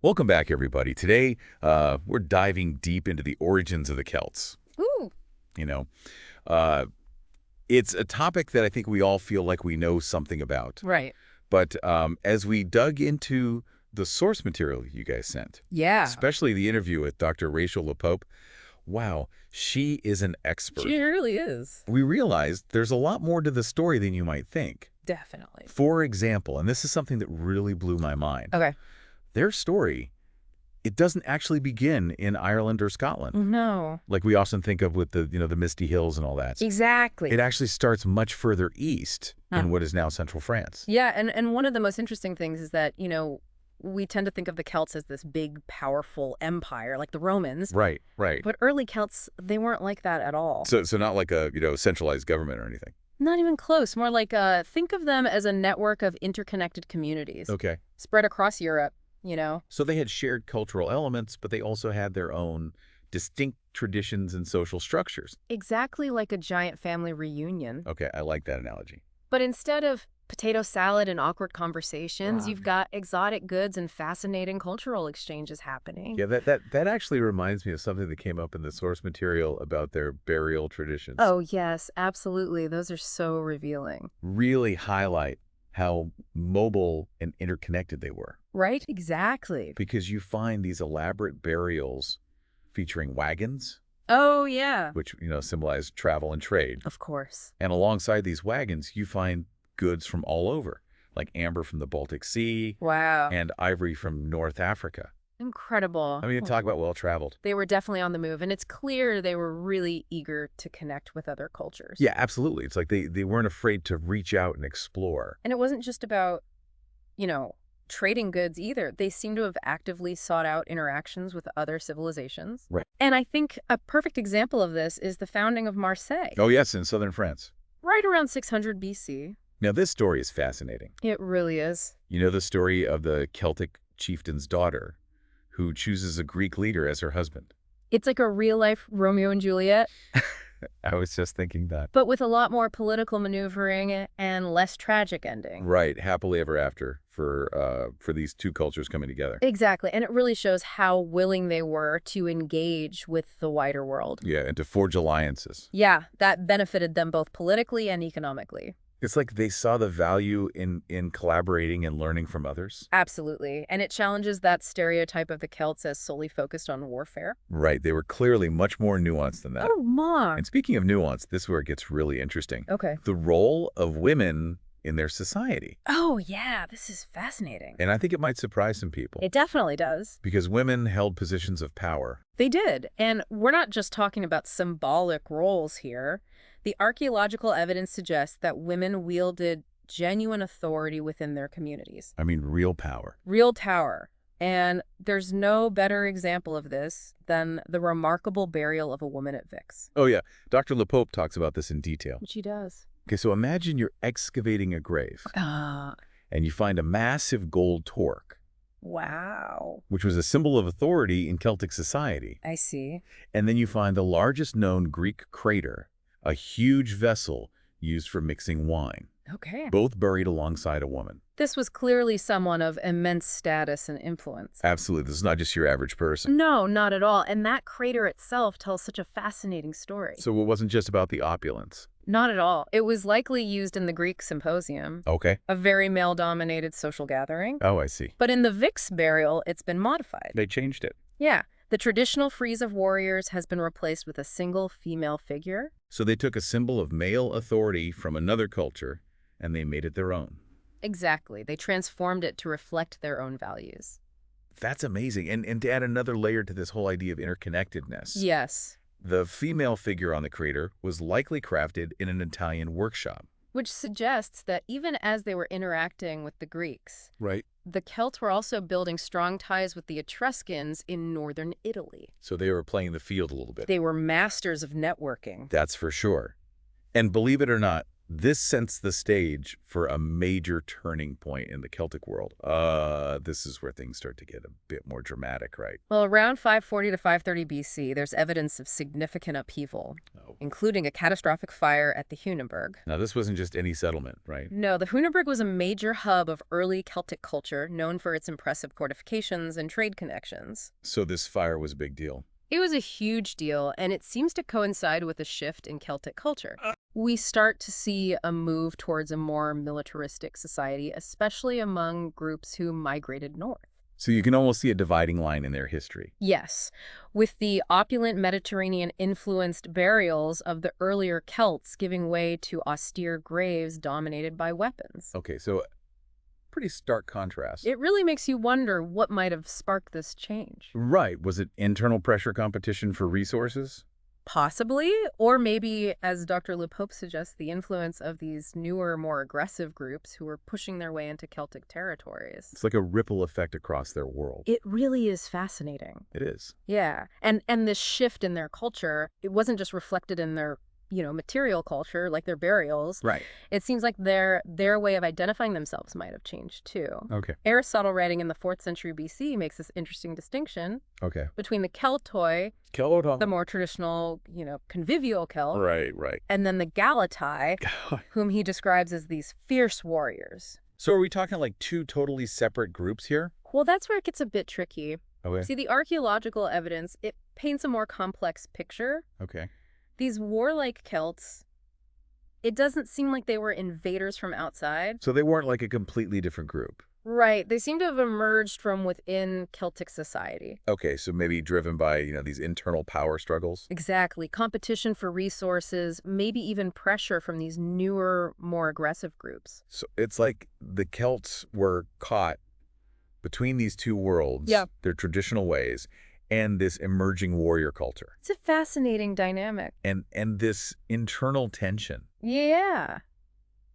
Welcome back, everybody. Today, we're diving deep into the origins of the Celts. Ooh, You know, uh, it's a topic that I think we all feel like we know something about. right. But as we dug into the source material you guys sent, Yeah. especially the interview with Dr. Rachel LePope, wow, she is an expert. She really is. We realized there's a lot more to the story than you might think. Definitely. For example, and this is something that really blew my mind, Okay. their story, it doesn't actually begin in Ireland or Scotland, No. like we often think of with the Misty Hills and all that. Exactly. It actually starts much further east Huh. in what is now central France. Yeah, and one of the most interesting things is that, we tend to think of the Celts as this big, powerful empire, like the Romans. Right, right. But early Celts, they weren't like that at all. So not like a, centralized government or anything. Not even close. More like, think of them as a network of interconnected communities. Okay. Spread across Europe. So they had shared cultural elements, but they also had their own distinct traditions and social structures. Exactly like a giant family reunion. Okay, I like that analogy. But instead of potato salad and awkward conversations, Wow. you've got exotic goods and fascinating cultural exchanges happening. Yeah, that actually reminds me of something that came up in the source material about their burial traditions. Oh, yes, absolutely. Those are so revealing. Really highlight how mobile and interconnected they were. Right? Exactly. Because you find these elaborate burials featuring wagons, Oh, yeah. which, symbolize travel and trade. Of course. And alongside these wagons, you find goods from all over, like amber from the Baltic Sea Wow. and ivory from North Africa. Incredible. I mean, talk about well-traveled. They were definitely on the move, and it's clear they were really eager to connect with other cultures. Yeah, absolutely. It's like they weren't afraid to reach out and explore. And it wasn't just about, trading goods either. They seem to have actively sought out interactions with other civilizations. Right. And I think a perfect example of this is the founding of Marseille, Oh, yes, in southern France. right around 600 BC. Now, this story is fascinating. It really is. You know the story of the Celtic chieftain's daughter who chooses a Greek leader as her husband? It's like a real-life Romeo and Juliet, I was just thinking that. but with a lot more political maneuvering and less tragic ending. Right, happily ever after for these two cultures coming together. Exactly. And it really shows how willing they were to engage with the wider world. Yeah, and to forge alliances. Yeah, that benefited them both politically and economically. It's like they saw the value in collaborating and learning from others. Absolutely. And it challenges that stereotype of the Celts as solely focused on warfare. Right, they were clearly much more nuanced than that. Oh, Mom. And speaking of nuance, this is where it gets really interesting. Okay. The role of women in their society. Oh, yeah. This is fascinating. And I think it might surprise some people. It definitely does. Because women held positions of power. They did. And we're not just talking about symbolic roles here. The archaeological evidence suggests that women wielded genuine authority within their communities. I mean, real power. Real power. And there's no better example of this than the remarkable burial of a woman at Vix. Oh, yeah. Dr. LePope talks about this in detail. Which he does. Okay, so imagine you're excavating a grave Ah, and you find a massive gold torque, wow. which was a symbol of authority in Celtic society. I see. And then you find the largest known Greek crater, a huge vessel used for mixing wine, Okay. both buried alongside a woman. This was clearly someone of immense status and influence. Absolutely. This is not just your average person. No, not at all. And that crater itself tells such a fascinating story. So it wasn't just about the opulence. Not at all. It was likely used in the Greek symposium, Okay. a very male-dominated social gathering. Oh, I see. But in the Vix burial, it's been modified. They changed it. Yeah. The traditional frieze of warriors has been replaced with a single female figure. So they took a symbol of male authority from another culture and they made it their own. Exactly. They transformed it to reflect their own values. That's amazing. And to add another layer to this whole idea of interconnectedness. Yes. The female figure on the crater was likely crafted in an Italian workshop. Which suggests that even as they were interacting with the Greeks, Right. the Celts were also building strong ties with the Etruscans in northern Italy. So they were playing the field a little bit. They were masters of networking. That's for sure. And believe it or not, This sets the stage for a major turning point in the Celtic world. This is where things start to get a bit more dramatic, right? Well, around 540 to 530 BC, there's evidence of significant upheaval, Oh. including a catastrophic fire at the Hunenburg. Now, this wasn't just any settlement, right? No, the Hunenburg was a major hub of early Celtic culture, known for its impressive fortifications and trade connections. So this fire was a big deal. It was a huge deal, and it seems to coincide with a shift in Celtic culture. We start to see a move towards a more militaristic society, especially among groups who migrated north. So you can almost see a dividing line in their history. Yes, with the opulent Mediterranean-influenced burials of the earlier Celts giving way to austere graves dominated by weapons. Okay, so pretty stark contrast. It really makes you wonder what might have sparked this change. Right. Was it internal pressure competition for resources? Possibly, or maybe, as Dr. LePope suggests, the influence of these newer, more aggressive groups who were pushing their way into Celtic territories. It's like a ripple effect across their world. It really is fascinating. It is. Yeah, and this shift in their culture, it wasn't just reflected in their, material culture, like their burials. Right. It seems like their way of identifying themselves might have changed too. Okay. Aristotle, writing in the 4th century BC, makes this interesting distinction Okay. between the Keltoi, the more traditional, convivial Celt, Right. and then the Galatai, whom he describes as these fierce warriors. So are we talking like two totally separate groups here? Well, that's where it gets a bit tricky. Okay. See, the archaeological evidence, it paints a more complex picture. Okay. These warlike Celts, it doesn't seem like they were invaders from outside. So they weren't like a completely different group. Right. They seem to have emerged from within Celtic society. Okay, so maybe driven by, these internal power struggles? Exactly. Competition for resources, maybe even pressure from these newer, more aggressive groups. So it's like the Celts were caught between these two worlds, their traditional ways, and this emerging warrior culture. It's a fascinating dynamic. And this internal tension. Yeah.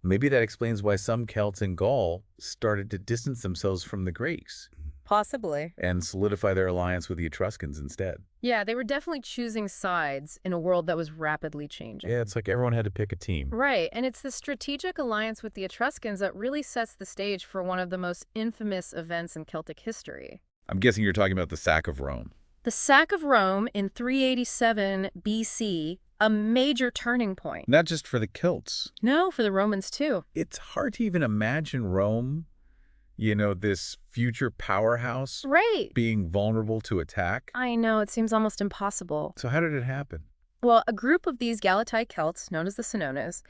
Maybe that explains why some Celts in Gaul started to distance themselves from the Greeks. Possibly. And solidify their alliance with the Etruscans instead. Yeah, they were definitely choosing sides in a world that was rapidly changing. Yeah, it's like everyone had to pick a team. Right, and it's the strategic alliance with the Etruscans that really sets the stage for one of the most infamous events in Celtic history. I'm guessing you're talking about the sack of Rome. The sack of Rome in 387 BC, a major turning point. Not just for the Celts. No, for the Romans too. It's hard to even imagine Rome, this future powerhouse, Right. being vulnerable to attack. I know, it seems almost impossible. So how did it happen? Well, a group of these Galatai Celts, known as the Senones,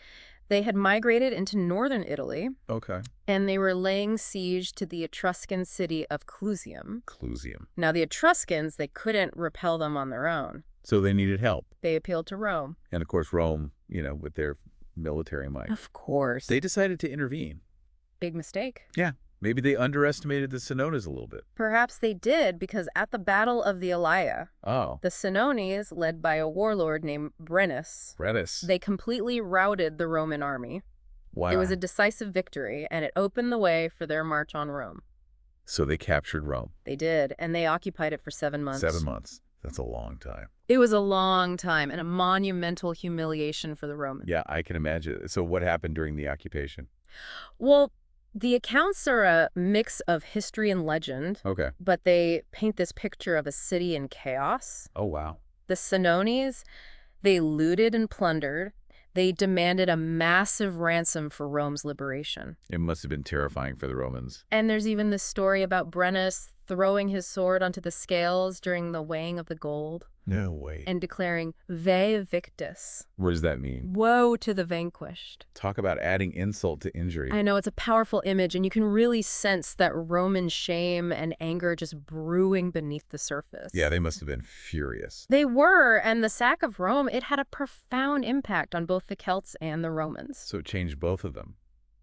they had migrated into northern Italy, Okay. and they were laying siege to the Etruscan city of Clusium. Clusium. Now, the Etruscans, they couldn't repel them on their own. So they needed help. They appealed to Rome. And of course, Rome, with their military might. Of course. They decided to intervene. Big mistake. Yeah. Maybe they underestimated the Senones a little bit. Perhaps they did, because at the Battle of the Alaia, Oh. the Senones, led by a warlord named Brennus, they completely routed the Roman army. Wow. It was a decisive victory, and it opened the way for their march on Rome. So they captured Rome. They did, and they occupied it for 7 months. 7 months. That's a long time. It was a long time and a monumental humiliation for the Romans. Yeah, I can imagine. So what happened during the occupation? Well, the accounts are a mix of history and legend. Okay. But they paint this picture of a city in chaos. Oh, wow. The Senones, they looted and plundered. They demanded a massive ransom for Rome's liberation. It must have been terrifying for the Romans. And there's even this story about Brennus throwing his sword onto the scales during the weighing of the gold. No way. And declaring, Vae victis. What does that mean? Woe to the vanquished. Talk about adding insult to injury. I know, it's a powerful image, and you can really sense that Roman shame and anger just brewing beneath the surface. Yeah, they must have been furious. They were, and the sack of Rome, it had a profound impact on both the Celts and the Romans. So it changed both of them.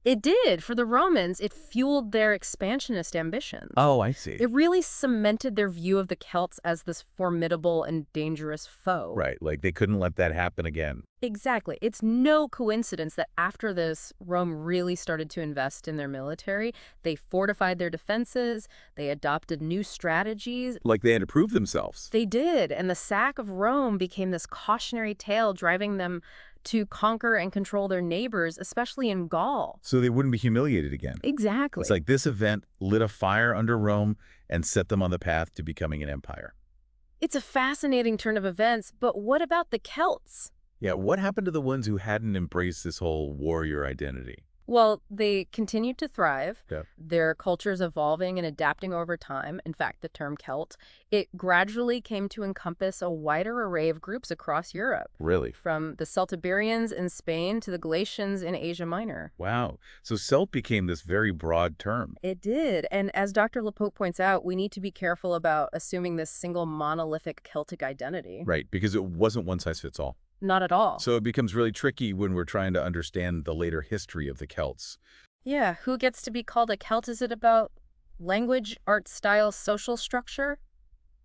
It did. For the Romans, it fueled their expansionist ambitions. Oh, I see. It really cemented their view of the Celts as this formidable and dangerous foe. Right, like they couldn't let that happen again. Exactly. It's no coincidence that after this, Rome really started to invest in their military. They fortified their defenses. They adopted new strategies. Like they had to prove themselves. They did. And the sack of Rome became this cautionary tale, driving them to conquer and control their neighbors, especially in Gaul. So they wouldn't be humiliated again. Exactly. It's like this event lit a fire under Rome and set them on the path to becoming an empire. It's a fascinating turn of events, but what about the Celts? Yeah, what happened to the ones who hadn't embraced this whole warrior identity? Well, they continued to thrive. Yeah. Their cultures evolving and adapting over time. In fact, the term Celt, it gradually came to encompass a wider array of groups across Europe. Really? From the Celtiberians in Spain to the Galatians in Asia Minor. Wow. So Celt became this very broad term. It did. And as Dr. Lepope points out, we need to be careful about assuming this single monolithic Celtic identity. Right, because it wasn't one size fits all. Not at all. So it becomes really tricky when we're trying to understand the later history of the Celts. Yeah, who gets to be called a Celt? Is it about language, art style, social structure?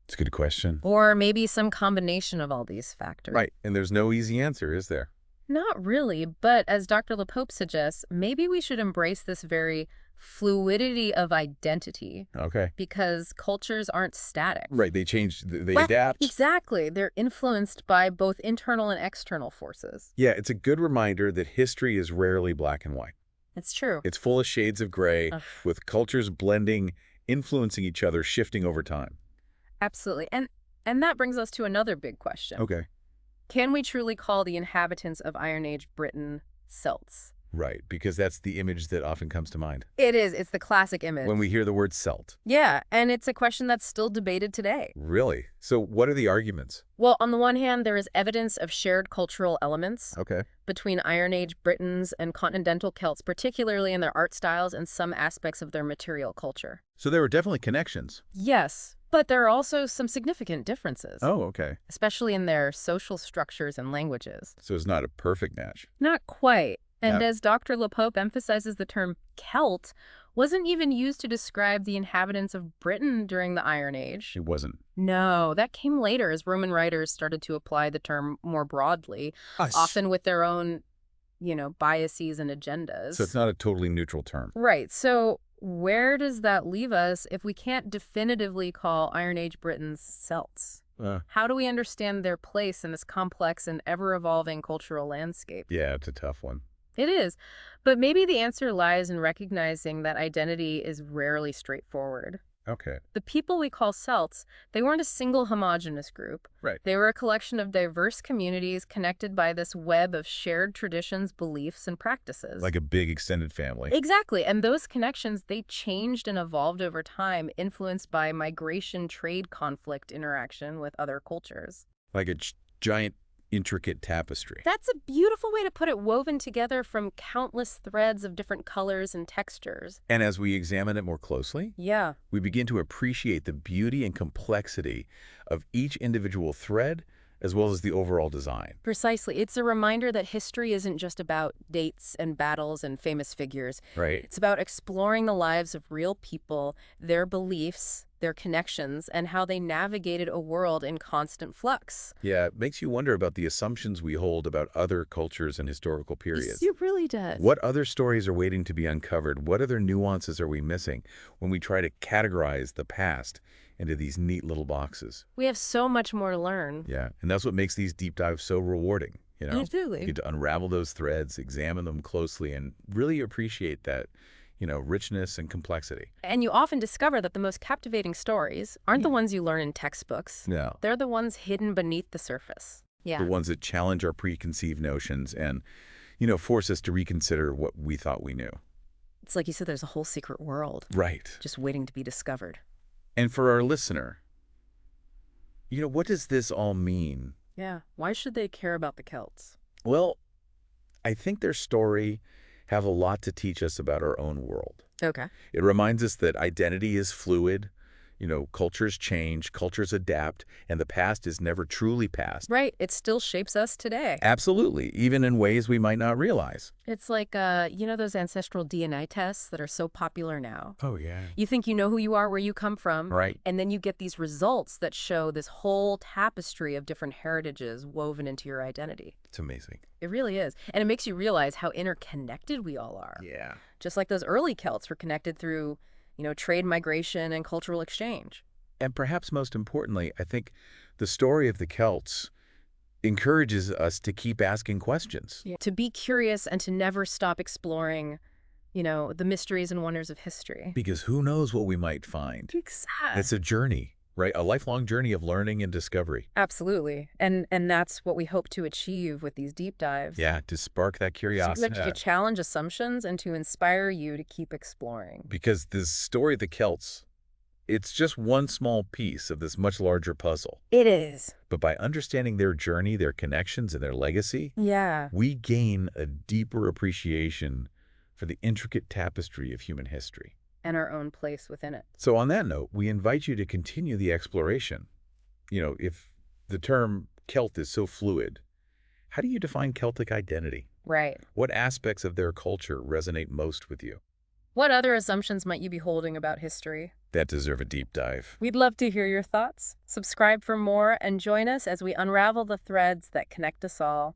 It's a good question. Or maybe some combination of all these factors. Right, and there's no easy answer, is there? Not really, but as Dr. Lepope suggests, maybe we should embrace this very fluidity of identity. Okay. Because cultures aren't static. Right, they change, they adapt. Exactly. They're influenced by both internal and external forces. Yeah, it's a good reminder that history is rarely black and white. It's true. It's full of shades of gray, with cultures blending, influencing each other, shifting over time. Absolutely. And that brings us to another big question. Okay. Can we truly call the inhabitants of Iron Age Britain Celts? Right, because that's the image that often comes to mind It is. It's the classic image. when we hear the word Celt. Yeah, and it's a question that's still debated today. Really? So what are the arguments? Well, on the one hand, there is evidence of shared cultural elements Okay. between Iron Age Britons and continental Celts, particularly in their art styles and some aspects of their material culture. So there were definitely connections. Yes, but there are also some significant differences, Oh, okay. especially in their social structures and languages. So it's not a perfect match. Not quite. And Yeah. as Dr. Lepope emphasizes, the term Celt wasn't even used to describe the inhabitants of Britain during the Iron Age. It wasn't. No, that came later as Roman writers started to apply the term more broadly, often with their own, biases and agendas. So it's not a totally neutral term. Right. So where does that leave us if we can't definitively call Iron Age Britons Celts? How do we understand their place in this complex and ever-evolving cultural landscape? Yeah, it's a tough one. It is. But maybe the answer lies in recognizing that identity is rarely straightforward. Okay. The people we call Celts, they weren't a single homogeneous group. Right. They were a collection of diverse communities connected by this web of shared traditions, beliefs, and practices. Like a big extended family. Exactly. And those connections, they changed and evolved over time, influenced by migration, trade, conflict, interaction with other cultures. Like a giant, intricate tapestry. That's a beautiful way to put it, woven together from countless threads of different colors and textures. And as we examine it more closely, Yeah. we begin to appreciate the beauty and complexity of each individual thread, as well as the overall design. Precisely. It's a reminder that history isn't just about dates and battles and famous figures. Right. It's about exploring the lives of real people, their beliefs, their connections, and how they navigated a world in constant flux. Yeah, it makes you wonder about the assumptions we hold about other cultures and historical periods. It really does. What other stories are waiting to be uncovered? What other nuances are we missing when we try to categorize the past into these neat little boxes? We have so much more to learn. Yeah, and that's what makes these deep dives so rewarding. Absolutely. You get to unravel those threads, examine them closely, and really appreciate that, richness and complexity. And you often discover that the most captivating stories aren't the ones you learn in textbooks. No. They're the ones hidden beneath the surface. Yeah. The ones that challenge our preconceived notions and, force us to reconsider what we thought we knew. It's like you said, there's a whole secret world. Right. Just waiting to be discovered. And for our listener, what does this all mean? Yeah. Why should they care about the Celts? Well, I think their story have a lot to teach us about our own world. Okay. It reminds us that identity is fluid, cultures change, cultures adapt, and the past is never truly past. Right. It still shapes us today. Absolutely, even in ways we might not realize. It's like, those ancestral DNA tests that are so popular now. Oh, yeah. You think you know who you are, where you come from. Right. And then you get these results that show this whole tapestry of different heritages woven into your identity. It's amazing. It really is. And it makes you realize how interconnected we all are. Yeah. Just like those early Celts were connected through, trade, migration, and cultural exchange. And perhaps most importantly, I think the story of the Celts encourages us to keep asking questions. Yeah. To be curious and to never stop exploring, the mysteries and wonders of history. Because who knows what we might find. Exactly. It's a journey, right? A lifelong journey of learning and discovery. Absolutely. And that's what we hope to achieve with these deep dives. Yeah, to spark that curiosity. To challenge assumptions and to inspire you to keep exploring. Because this story of the Celts, it's just one small piece of this much larger puzzle. It is. But by understanding their journey, their connections, and their legacy, we gain a deeper appreciation for the intricate tapestry of human history. And our own place within it. So on that note, we invite you to continue the exploration. If the term Celt is so fluid, how do you define Celtic identity? Right. What aspects of their culture resonate most with you? What other assumptions might you be holding about history? That deserve a deep dive. We'd love to hear your thoughts. Subscribe for more and join us as we unravel the threads that connect us all.